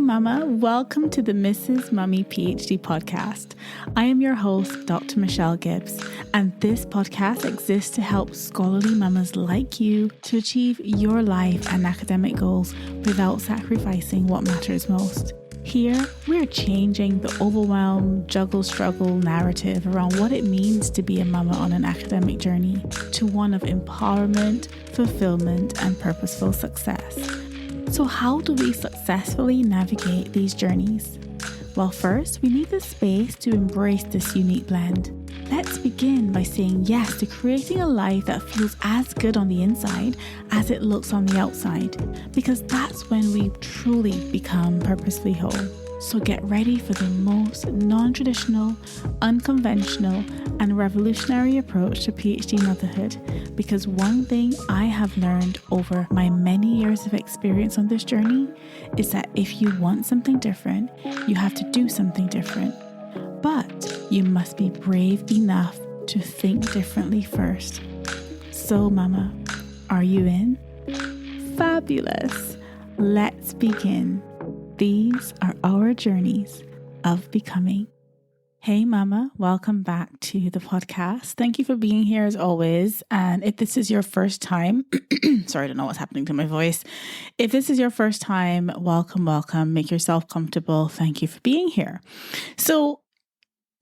Mama, welcome to the Mrs. Mummy PhD podcast. I am your host, Dr. Michelle Gibbs, and this podcast exists to help scholarly mamas like you to achieve your life and academic goals without sacrificing what matters most. Here, we're changing the overwhelm, juggle, struggle narrative around what it means to be a mama on an academic journey to one of empowerment, fulfillment, and purposeful success. So how do we successfully navigate these journeys? Well, first, we need the space to embrace this unique blend. Let's begin by saying yes to creating a life that feels as good on the inside as it looks on the outside, because that's when we truly become purposefully whole. So get ready for the most non-traditional, unconventional, and revolutionary approach to PhD motherhood, because one thing I have learned over my many years of experience on this journey is that if you want something different, you have to do something different. But you must be brave enough to think differently first. So, Mama, are you in? Fabulous. Let's begin. These are our journeys of becoming. Hey Mama, welcome back to the podcast. Thank you for being here as always. And if this is your first time, sorry, I don't know what's happening to my voice. If this is your first time, welcome. Make yourself comfortable. Thank you for being here. So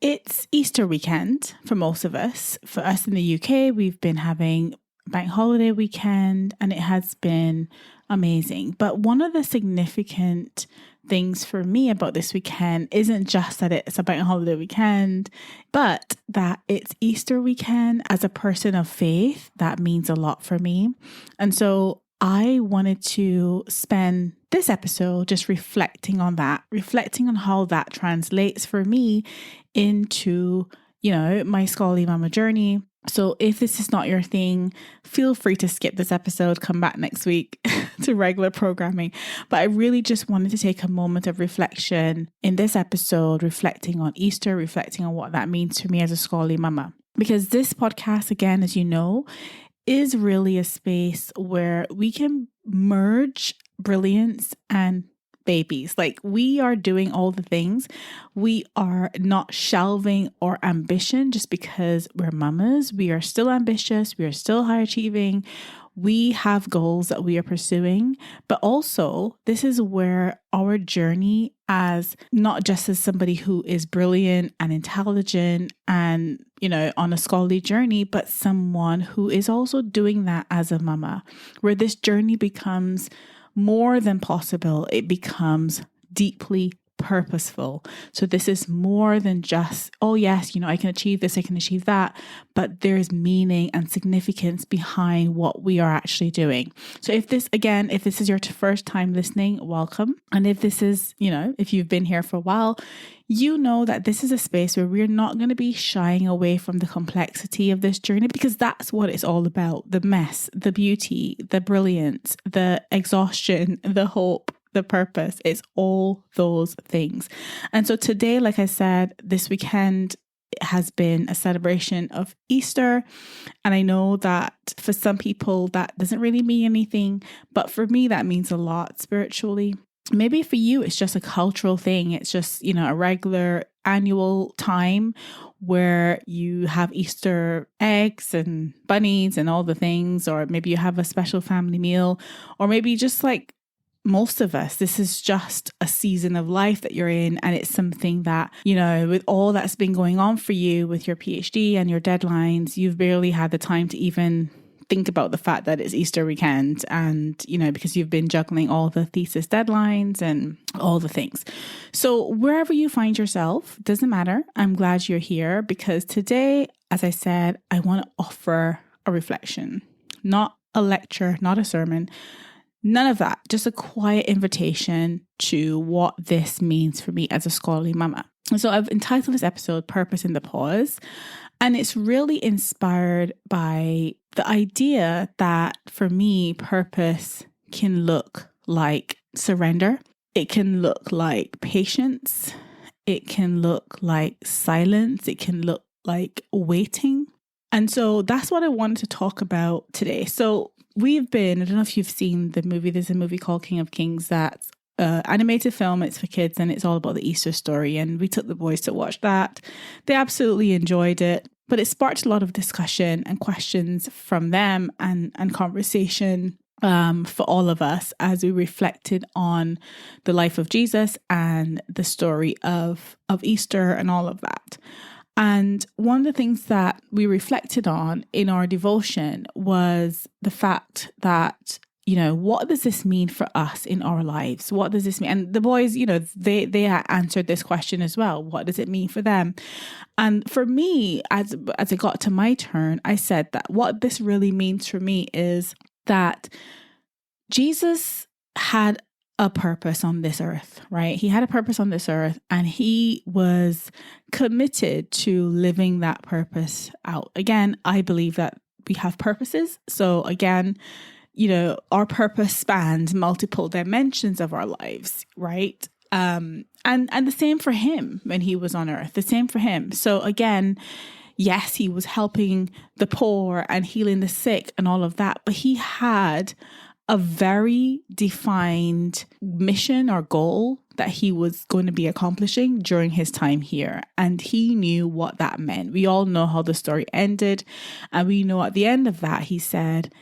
it's Easter weekend for most of us. For us in the UK, we've been having bank holiday weekend and it has been amazing. But one of the significant things for me about this weekend isn't just that it's a bank holiday weekend, but that it's Easter weekend. As a person of faith, that means a lot for me. And so I wanted to spend this episode just reflecting on that, reflecting on how that translates for me into, my scholarly mama journey. So if this is not your thing, feel free to skip this episode, come back next week to regular programming. But I really just wanted to take a moment of reflection in this episode, reflecting on Easter, reflecting on what that means for me as a scholarly mama. Because this podcast, again, as you know, is really a space where we can merge brilliance and babies. Like, we are doing all the things. We are not shelving our ambition just because we're mamas. We are still ambitious. We are still high achieving. We have goals that we are pursuing, but also this is where our journey as not just as somebody who is brilliant and intelligent and, on a scholarly journey, but someone who is also doing that as a mama, where this journey becomes more than possible. It becomes deeply purposeful. So this is more than just, oh yes, I can achieve this, I can achieve that, but there's meaning and significance behind what we are actually doing. So if this is your first time listening, welcome. And if this is, if you've been here for a while, you know that this is a space where we're not going to be shying away from the complexity of this journey, because that's what it's all about. The mess, the beauty, the brilliance, the exhaustion, the hope, the purpose. It's all those things. And so today, like I said, this weekend has been a celebration of Easter. And I know that for some people that doesn't really mean anything, but for me, that means a lot spiritually. Maybe for you, it's just a cultural thing. It's just, a regular annual time where you have Easter eggs and bunnies and all the things, or maybe you have a special family meal, or maybe just like most of us, this is just a season of life that you're in. And it's something that, with all that's been going on for you with your PhD and your deadlines, you've barely had the time to even think about the fact that it's Easter weekend and, because you've been juggling all the thesis deadlines and all the things. So wherever you find yourself, doesn't matter. I'm glad you're here, because today, as I said, I want to offer a reflection, not a lecture, not a sermon, none of that, just a quiet invitation to what this means for me as a scholarly mama. And so I've entitled this episode Purpose in the Pause. And it's really inspired by the idea that for me, purpose can look like surrender. It can look like patience. It can look like silence. It can look like waiting. And so that's what I wanted to talk about today. So I don't know if you've seen the movie, there's a movie called King of Kings that's animated film. It's for kids and it's all about the Easter story. And we took the boys to watch that. They absolutely enjoyed it. But it sparked a lot of discussion and questions from them and conversation for all of us as we reflected on the life of Jesus and the story of Easter and all of that. And one of the things that we reflected on in our devotion was the fact that, what does this mean for us in our lives? What does this mean? And the boys, they answered this question as well. What does it mean for them? And for me, as it got to my turn, I said that what this really means for me is that Jesus had a purpose on this earth, right? He had a purpose on this earth and he was committed to living that purpose out. Again, I believe that we have purposes. So again, our purpose spans multiple dimensions of our lives, right? And the same for him when he was on earth, the same for him. So again, yes, he was helping the poor and healing the sick and all of that, but he had a very defined mission or goal that he was going to be accomplishing during his time here. And he knew what that meant. We all know how the story ended. And we know at the end of that, he said,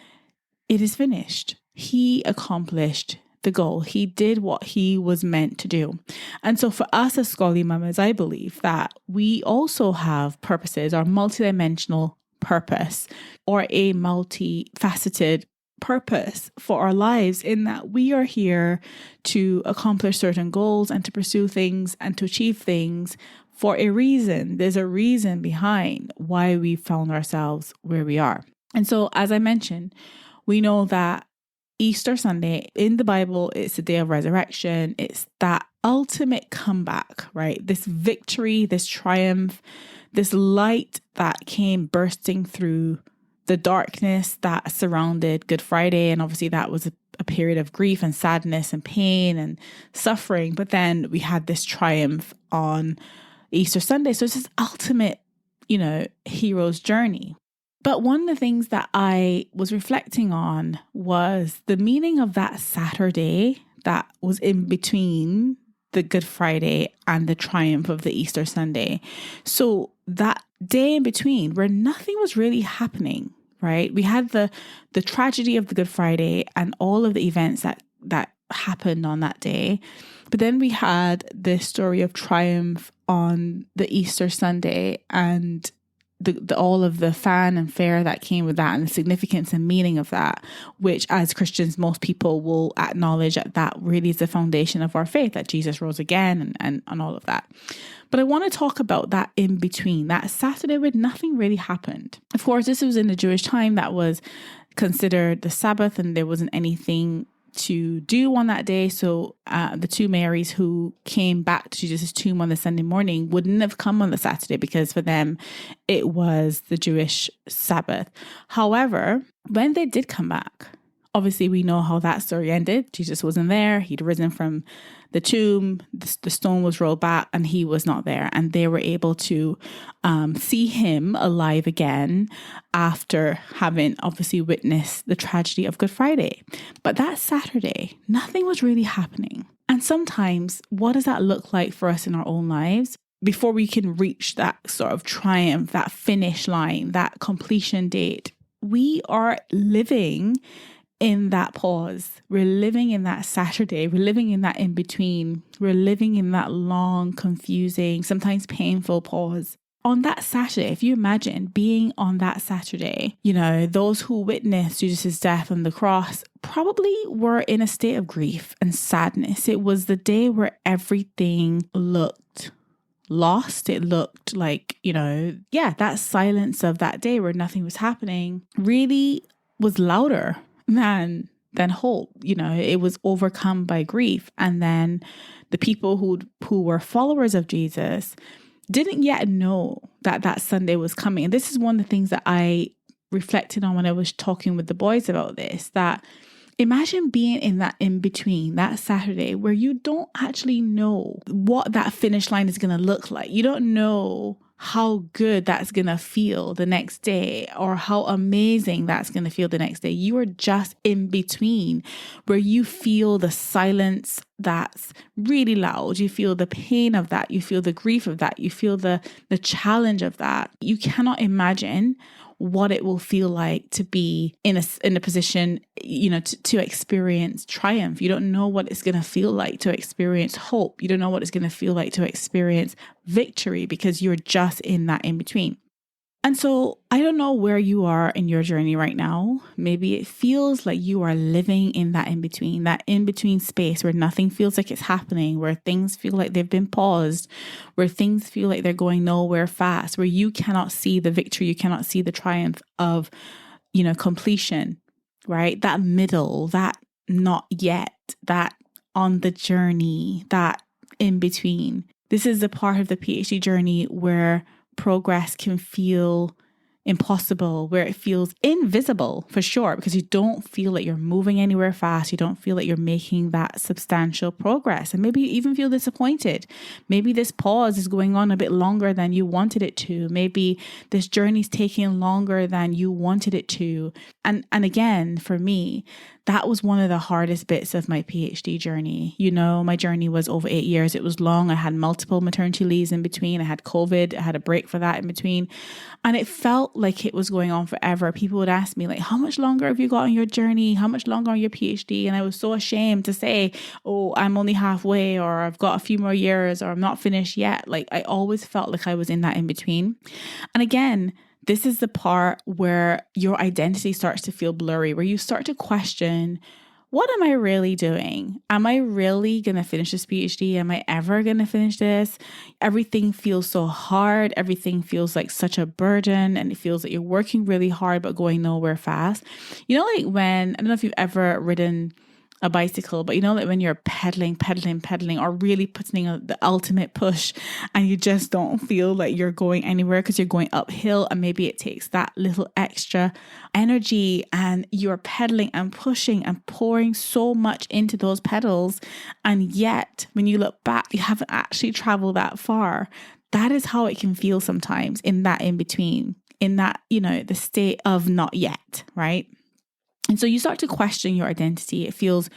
it is finished. He accomplished the goal. He did what he was meant to do. And so for us as Scholarly Mamas, I believe that we also have purposes or multidimensional purpose or a multifaceted purpose for our lives, in that we are here to accomplish certain goals and to pursue things and to achieve things for a reason. There's a reason behind why we found ourselves where we are. And so, as I mentioned, we know that Easter Sunday in the Bible, it's the day of resurrection. It's that ultimate comeback, right? This victory, this triumph, this light that came bursting through the darkness that surrounded Good Friday. And obviously that was a period of grief and sadness and pain and suffering. But then we had this triumph on Easter Sunday. So it's this ultimate, hero's journey. But one of the things that I was reflecting on was the meaning of that Saturday that was in between the Good Friday and the triumph of the Easter Sunday. So that day in between where nothing was really happening, right? We had the tragedy of the Good Friday and all of the events that happened on that day. But then we had the story of triumph on the Easter Sunday and the all of the fanfare that came with that and the significance and meaning of that, which as Christians, most people will acknowledge that really is the foundation of our faith, that Jesus rose again and all of that. But I want to talk about that in between, that Saturday where nothing really happened. Of course, this was in the Jewish time that was considered the Sabbath and there wasn't anything to do on that day. So the two Marys who came back to Jesus' tomb on the Sunday morning wouldn't have come on the Saturday because for them it was the Jewish Sabbath. However, when they did come back, obviously we know how that story ended. Jesus wasn't there. He'd risen from the tomb. The stone was rolled back and he was not there. And they were able to see him alive again after having obviously witnessed the tragedy of Good Friday. But that Saturday, nothing was really happening. And sometimes, what does that look like for us in our own lives? Before we can reach that sort of triumph, that finish line, that completion date, we are living in that pause. We're living in that Saturday. We're living in that in between. We're living in that long, confusing, sometimes painful pause. On that Saturday, if you imagine being on that Saturday, those who witnessed Jesus' death on the cross probably were in a state of grief and sadness. It was the day where everything looked lost. It looked like, that silence of that day where nothing was happening really was louder than hope. It was overcome by grief. And then the people who were followers of Jesus didn't yet know that Sunday was coming. And this is one of the things that I reflected on when I was talking with the boys about this, that imagine being in that in between, that Saturday where you don't actually know what that finish line is going to look like. You don't know how good that's going to feel the next day or how amazing that's going to feel the next day. You are just in between where you feel the silence that's really loud. You feel the pain of that. You feel the grief of that. You feel the challenge of that. You cannot imagine what it will feel like to be in a position, to experience triumph. You don't know what it's going to feel like to experience hope. You don't know what it's going to feel like to experience victory because you're just in that in between. And so I don't know where you are in your journey right now. Maybe it feels like you are living in that in between space where nothing feels like it's happening, where things feel like they've been paused, where things feel like they're going nowhere fast, where you cannot see the victory, you cannot see the triumph of, completion, right? That middle, that not yet, that on the journey, that in between. This is the part of the PhD journey where progress can feel impossible, where it feels invisible for sure, because you don't feel like you're moving anywhere fast. You don't feel like you're making that substantial progress. And maybe you even feel disappointed. Maybe this pause is going on a bit longer than you wanted it to. Maybe this journey's taking longer than you wanted it to. And again, for me, that was one of the hardest bits of my PhD journey. My journey was over 8 years. It was long. I had multiple maternity leaves in between. I had COVID. I had a break for that in between. And it felt like it was going on forever. People would ask me, like, how much longer have you got on your journey? How much longer on your PhD? And I was so ashamed to say, oh, I'm only halfway, or I've got a few more years, or I'm not finished yet. Like, I always felt like I was in that in between. And again, this is the part where your identity starts to feel blurry, where you start to question, what am I really doing? Am I really going to finish this PhD? Am I ever going to finish this? Everything feels so hard. Everything feels like such a burden, and it feels like you're working really hard but going nowhere fast. Like when, I don't know if you've ever ridden a bicycle, but like when you're pedaling, or really putting the ultimate push, and you just don't feel like you're going anywhere because you're going uphill, and maybe it takes that little extra energy, and you're pedaling and pushing and pouring so much into those pedals, and yet when you look back, you haven't actually traveled that far. That is how it can feel sometimes in that in between, in that, the state of not yet, right? And so you start to question your identity. It feels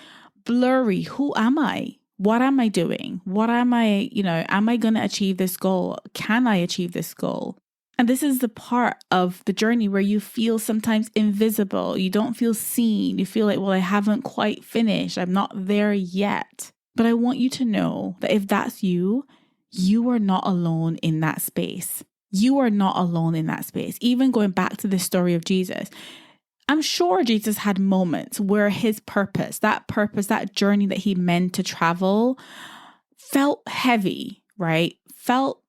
blurry. Who am I? What am I doing? What am I, am I going to achieve this goal? Can I achieve this goal? And this is the part of the journey where you feel sometimes invisible. You don't feel seen. You feel like, well, I haven't quite finished. I'm not there yet. But I want you to know that if that's you, you are not alone in that space. You are not alone in that space. Even going back to the story of Jesus, I'm sure Jesus had moments where his purpose, that journey that he meant to travel felt heavy, right? Felt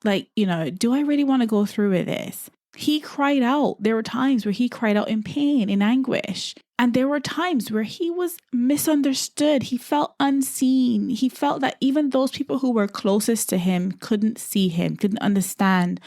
like, do I really want to go through with this? He cried out. There were times where he cried out in pain, in anguish. And there were times where he was misunderstood. He felt unseen. He felt that even those people who were closest to him couldn't see him, couldn't understand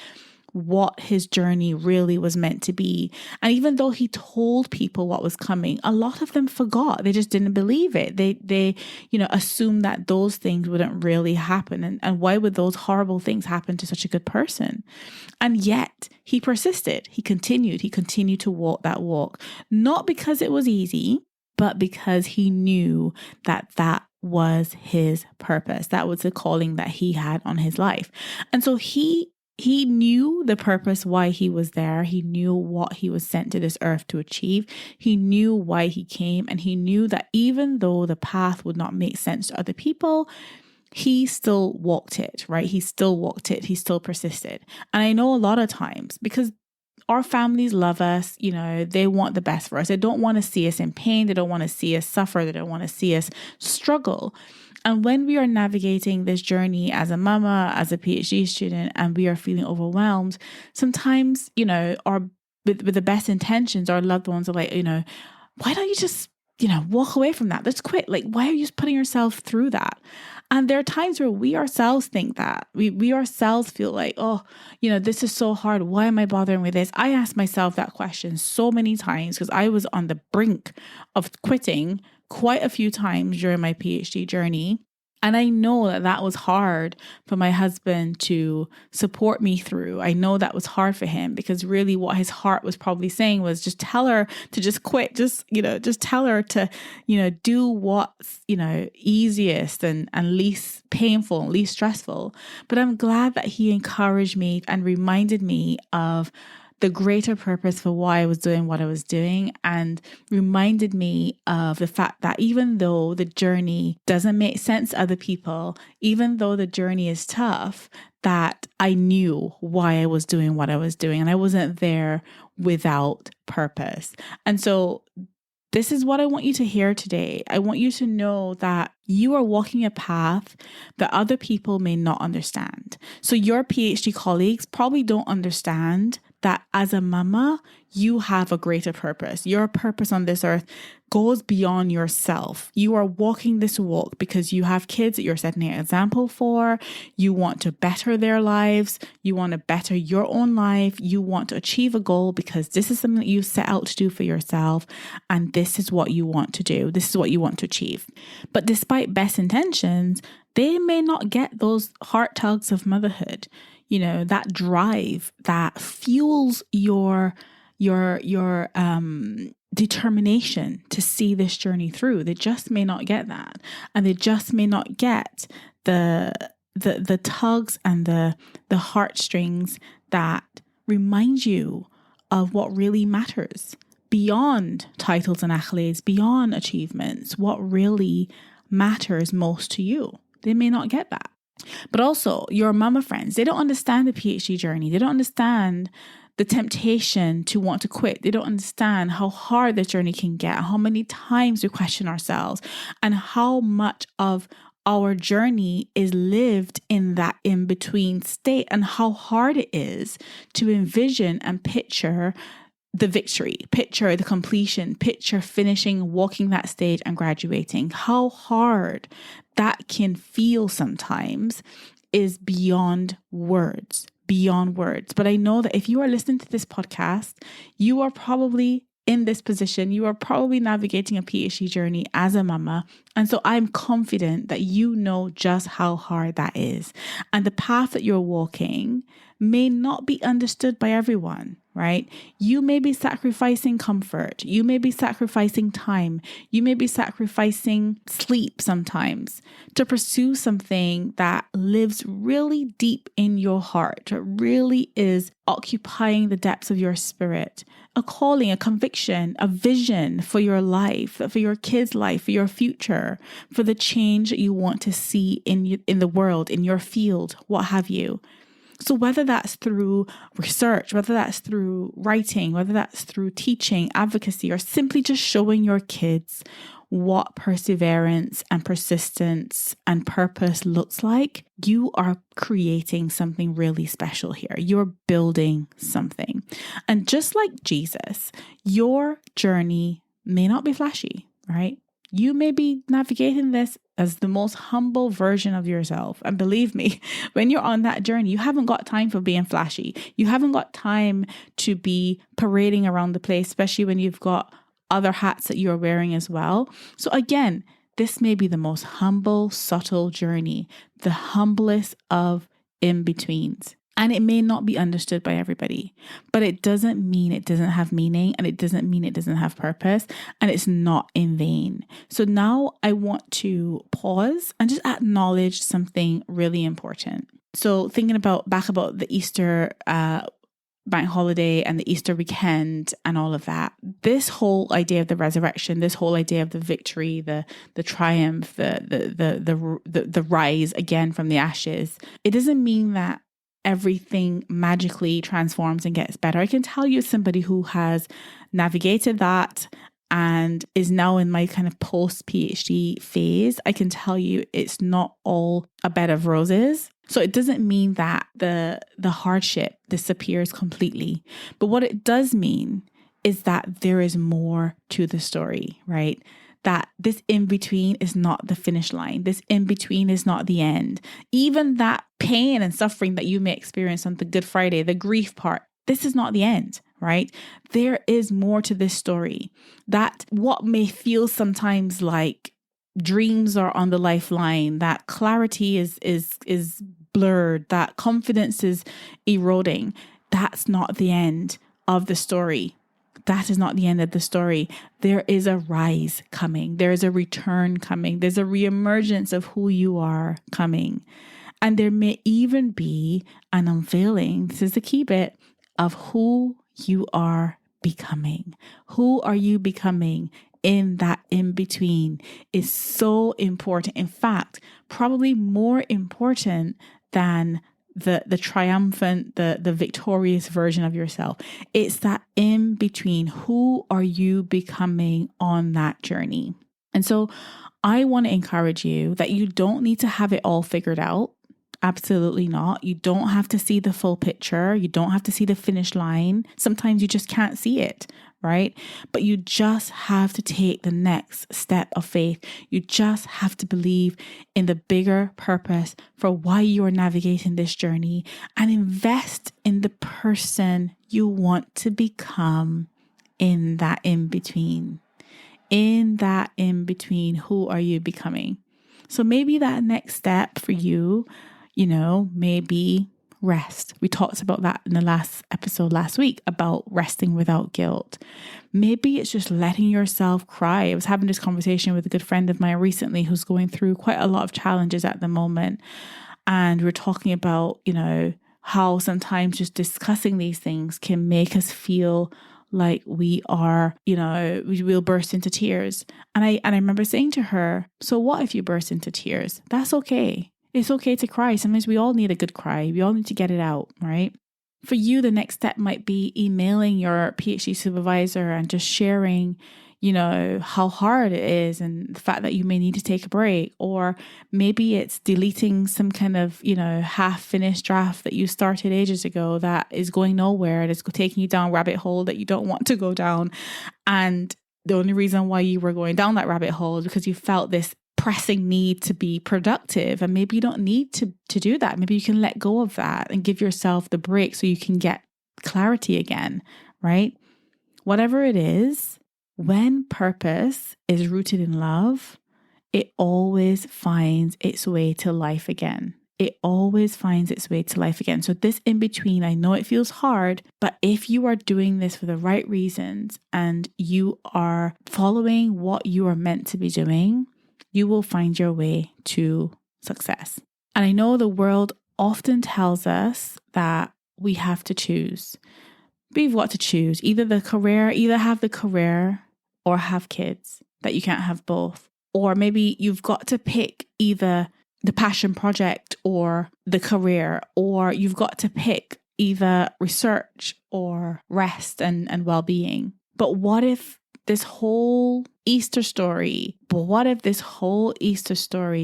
what his journey really was meant to be. And even though he told people what was coming, a lot of them forgot. They just didn't believe it. They assumed that those things wouldn't really happen. And why would those horrible things happen to such a good person? And yet he persisted. He continued to walk that walk, not because it was easy, but because he knew that was his purpose. That was the calling that he had on his life. And so he knew the purpose why he was there. He knew what he was sent to this earth to achieve. He knew why he came. And he knew that even though the path would not make sense to other people, he still walked it, right? He still walked it. He still persisted. And I know a lot of times, because our families love us, they want the best for us. They don't want to see us in pain. They don't want to see us suffer. They don't want to see us struggle. And when we are navigating this journey as a mama, as a PhD student, and we are feeling overwhelmed, sometimes, with the best intentions, our loved ones are like, why don't you just, walk away from that? Let's quit. Like, why are you just putting yourself through that? And there are times where we ourselves think that. We ourselves feel like, oh, this is so hard. Why am I bothering with this? I asked myself that question so many times because I was on the brink of quitting quite a few times during my PhD journey. And I know that that was hard for my husband to support me through. I know that was hard for him because really what his heart was probably saying was just tell her to just quit. Just tell her to, do what's, easiest and least painful and least stressful. But I'm glad that he encouraged me and reminded me of the greater purpose for why I was doing what I was doing, and reminded me of the fact that even though the journey doesn't make sense to other people, even though the journey is tough, that I knew why I was doing what I was doing, and I wasn't there without purpose. And so this is what I want you to hear today. I want you to know that you are walking a path that other people may not understand. So your PhD colleagues probably don't understand that as a mama, you have a greater purpose. Your purpose on this earth goes beyond yourself. You are walking this walk because you have kids that you're setting an example for. You want to better their lives. You want to better your own life. You want to achieve a goal because this is something that you set out to do for yourself. And this is what you want to do. This is what you want to achieve. But despite best intentions, they may not get those heart tugs of motherhood. That drive that fuels your determination to see this journey through. They just may not get that, and they just may not get the tugs and the heartstrings that remind you of what really matters beyond titles and accolades, beyond achievements. What really matters most to you. They may not get that. But also your mama friends, they don't understand the PhD journey. They don't understand the temptation to want to quit. They don't understand how hard the journey can get, how many times we question ourselves, and how much of our journey is lived in that in-between state, and how hard it is to envision and picture the victory, picture the completion, picture finishing, walking that stage and graduating. How hard that can feel sometimes is beyond words. But I know that if you are listening to this podcast, you are probably in this position. You are probably navigating a PhD journey as a mama. And so I'm confident that you know just how hard that is. And the path that you're walking may not be understood by everyone, right? You may be sacrificing comfort. You may be sacrificing time. You may be sacrificing sleep sometimes to pursue something that lives really deep in your heart, that really is occupying the depths of your spirit. A calling, a conviction, a vision for your life, for your kids' life, for your future, for the change that you want to see in the world, in your field, what have you. So whether that's through research, whether that's through writing, whether that's through teaching, advocacy, or simply just showing your kids what perseverance and persistence and purpose looks like, you are creating something really special here. You're building something. And just like Jesus, your journey may not be flashy, right? You may be navigating this as the most humble version of yourself. And believe me, when you're on that journey, you haven't got time for being flashy. You haven't got time to be parading around the place, especially when you've got other hats that you're wearing as well. So again, this may be the most humble, subtle journey, the humblest of in-betweens. And it may not be understood by everybody, but it doesn't mean it doesn't have meaning, and it doesn't mean it doesn't have purpose, and it's not in vain. So now I want to pause and just acknowledge something really important. So thinking back about the Easter bank holiday and the Easter weekend and all of that, this whole idea of the resurrection, this whole idea of the victory, the triumph, the rise again from the ashes, it doesn't mean that everything magically transforms and gets better. I can tell you, as somebody who has navigated that and is now in my kind of post-PhD phase, I can tell you it's not all a bed of roses. So it doesn't mean that the hardship disappears completely. But what it does mean is that there is more to the story, right? That this in-between is not the finish line. This in-between is not the end. Even that pain and suffering that you may experience on the Good Friday, the grief part, this is not the end, right? There is more to this story. That what may feel sometimes like dreams are on the lifeline, that clarity is blurred, that confidence is eroding, that's not the end of the story. That is not the end of the story. There is a rise coming. There is a return coming. There's a reemergence of who you are coming. And there may even be an unveiling, this is the key bit, of who you are becoming. Who are you becoming in that in-between is so important. In fact, probably more important than the triumphant, the victorious version of yourself. It's that in between. Who are you becoming on that journey? And so I want to encourage you that you don't need to have it all figured out. Absolutely not. You don't have to see the full picture. You don't have to see the finish line. Sometimes you just can't see it, right? But you just have to take the next step of faith. You just have to believe in the bigger purpose for why you are navigating this journey and invest in the person you want to become in that in-between. In that in-between, who are you becoming? So maybe that next step for you, maybe rest. We talked about that in the last episode last week about resting without guilt. Maybe it's just letting yourself cry. I was having this conversation with a good friend of mine recently who's going through quite a lot of challenges at the moment. And we're talking about, how sometimes just discussing these things can make us feel like we are, we will burst into tears. And I remember saying to her, so what if you burst into tears? That's okay. It's okay to cry. Sometimes we all need a good cry. We all need to get it out, right? For you, the next step might be emailing your PhD supervisor and just sharing, how hard it is and the fact that you may need to take a break. Or maybe it's deleting some kind of, half-finished draft that you started ages ago that is going nowhere and it's taking you down a rabbit hole that you don't want to go down. And the only reason why you were going down that rabbit hole is because you felt this pressing need to be productive. And maybe you don't need to do that. Maybe you can let go of that and give yourself the break so you can get clarity again, right? Whatever it is, when purpose is rooted in love, it always finds its way to life again. It always finds its way to life again. So this in between, I know it feels hard, but if you are doing this for the right reasons and you are following what you are meant to be doing, you will find your way to success. And I know the world often tells us that we have to choose. We've got to choose either have the career or have kids, that you can't have both. Or maybe you've got to pick either the passion project or the career, or you've got to pick either research or rest and well-being. But what if this whole Easter story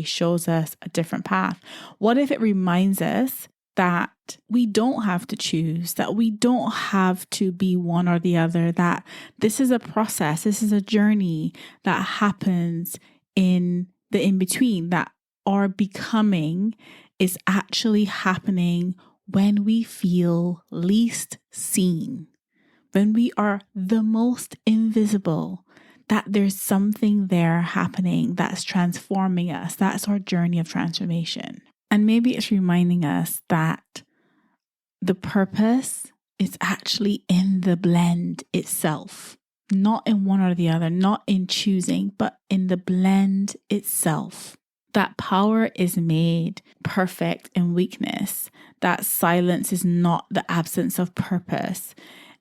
shows us a different path? What if it reminds us that we don't have to choose, that we don't have to be one or the other, that this is a process, this is a journey that happens in the in-between, that our becoming is actually happening when we feel least seen, when we are the most invisible, that there's something there happening that's transforming us. That's our journey of transformation. And maybe it's reminding us that the purpose is actually in the blend itself, not in one or the other, not in choosing, but in the blend itself. That power is made perfect in weakness, that silence is not the absence of purpose,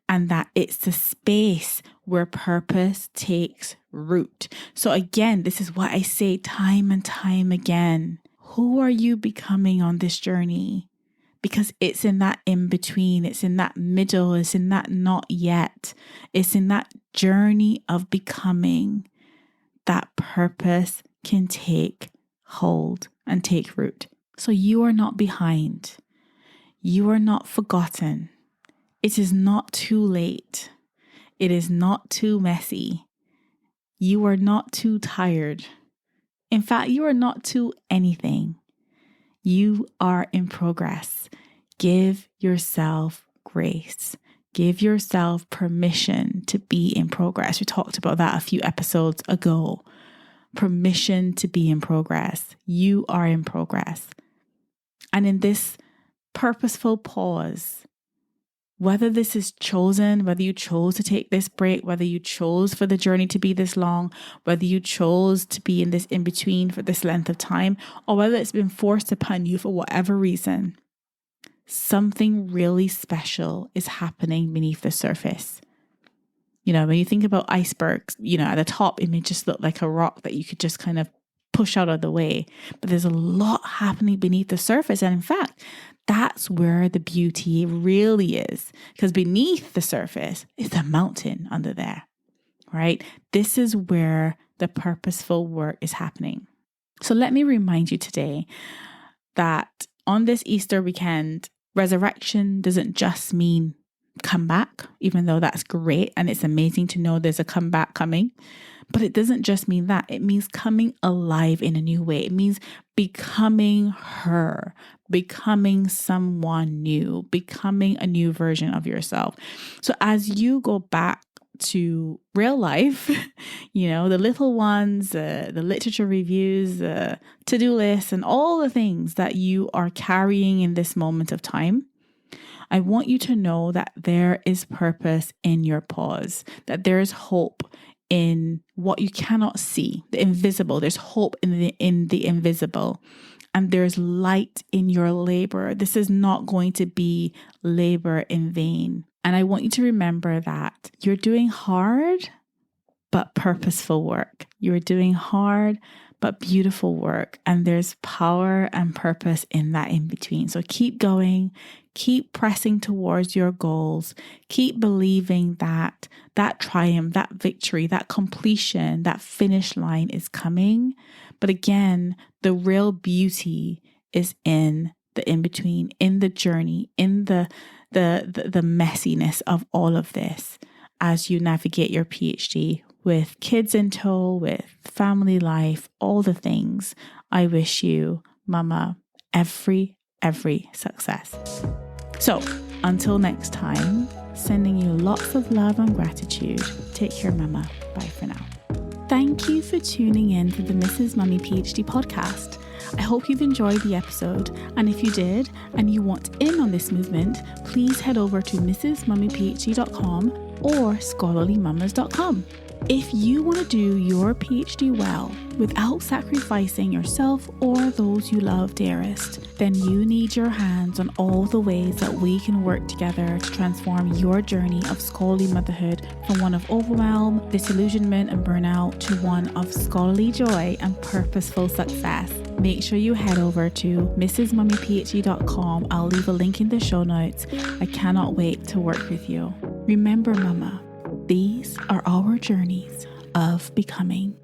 and that it's the space where purpose takes root. So again, this is what I say time and time again. Who are you becoming on this journey? Because it's in that in-between, it's in that middle, it's in that not yet, it's in that journey of becoming that purpose can take hold and take root. So you are not behind. You are not forgotten. It is not too late. It is not too messy. You are not too tired. In fact, you are not too anything. You are in progress. Give yourself grace. Give yourself permission to be in progress. We talked about that a few episodes ago. permission to be in progress. You are in progress. And in this purposeful pause, whether this is chosen, whether you chose to take this break, whether you chose for the journey to be this long, whether you chose to be in this in-between for this length of time, or whether it's been forced upon you for whatever reason, something really special is happening beneath the surface. You know, when you think about icebergs, you know, at the top, it may just look like a rock that you could just kind of push out of the way. But there's a lot happening beneath the surface. And in fact, that's where the beauty really is. Because beneath the surface is a mountain under there, right? This is where the purposeful work is happening. So let me remind you today that on this Easter weekend, resurrection doesn't just mean come back, even though that's great and it's amazing to know there's a comeback coming. But it doesn't just mean that. It means coming alive in a new way. It means becoming her, becoming someone new, becoming a new version of yourself. So as you go back to real life, you know, the little ones, the literature reviews, the to-do lists, and all the things that you are carrying in this moment of time, I want you to know that there is purpose in your pause, that there is hope in what you cannot see, the invisible. There's hope in the invisible, and there's light in your labor. This is not going to be labor in vain. And I want you to remember that you're doing hard but purposeful work. You're doing hard but beautiful work, and there's power and purpose in that in between. So keep going, keep pressing towards your goals, keep believing that triumph, that victory, that completion, that finish line is coming. But again, the real beauty is in the in-between, in the journey, in the messiness of all of this as you navigate your PhD with kids in tow, with family life, all the things. I wish you, Mama, every success. So until next time, sending you lots of love and gratitude. Take care, Mama. Bye for now. Thank you for tuning in to the Mrs. Mummy PhD podcast. I hope you've enjoyed the episode, and if you did and you want in on this movement, please head over to mrsmummyphd.com or scholarlymamas.com. If you want to do your PhD well without sacrificing yourself or those you love dearest, then you need your hands on all the ways that we can work together to transform your journey of scholarly motherhood from one of overwhelm, disillusionment and burnout to one of scholarly joy and purposeful success. Make sure you head over to mrsmummyphd.com. I'll leave a link in the show notes. I cannot wait to work with you. Remember, Mama, these are our journeys of becoming.